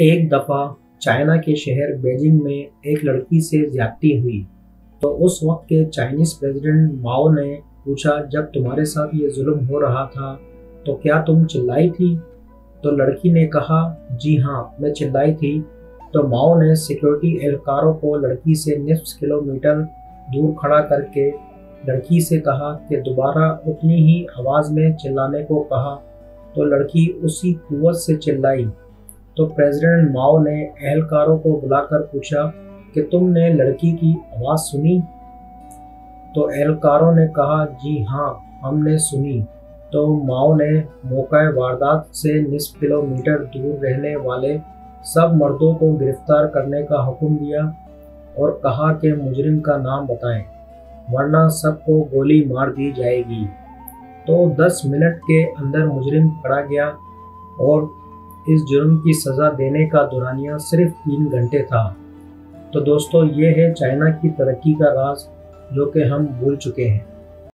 ایک دفعہ چائنا کے شہر بیجنگ میں ایک لڑکی سے زیادتی ہوئی تو اس وقت کے چائنیز پریزیڈنٹ ماؤ نے پوچھا، جب تمہارے ساتھ یہ ظلم ہو رہا تھا تو کیا تم چلائی تھی؟ تو لڑکی نے کہا، جی ہاں میں چلائی تھی۔ تو ماؤ نے سیکورٹی اہلکاروں کو لڑکی سے نصف کلومیٹر دور کھڑا کر کے لڑکی سے کہا کہ دوبارہ اتنی ہی آواز میں چلانے کو کہا تو لڑکی اسی قوت سے چلائی۔ تو پریزیڈنٹ ماؤ نے اہلکاروں کو بلا کر پوچھا کہ تم نے لڑکی کی آواز سنی؟ تو اہلکاروں نے کہا، جی ہاں ہم نے سنی۔ تو ماؤ نے موقع واردات سے نصف کلومیٹر دور رہنے والے سب مردوں کو گرفتار کرنے کا حکم دیا اور کہا کہ مجرم کا نام بتائیں ورنہ سب کو گولی مار دی جائے گی۔ تو 10 منٹ کے اندر مجرم پکڑا گیا اور اس جرم کی سزا دینے کا دورانیہ صرف 3 گھنٹے تھا۔ تو دوستو، یہ ہے چائنا کی ترقی کا راز جو کہ ہم بھول چکے ہیں۔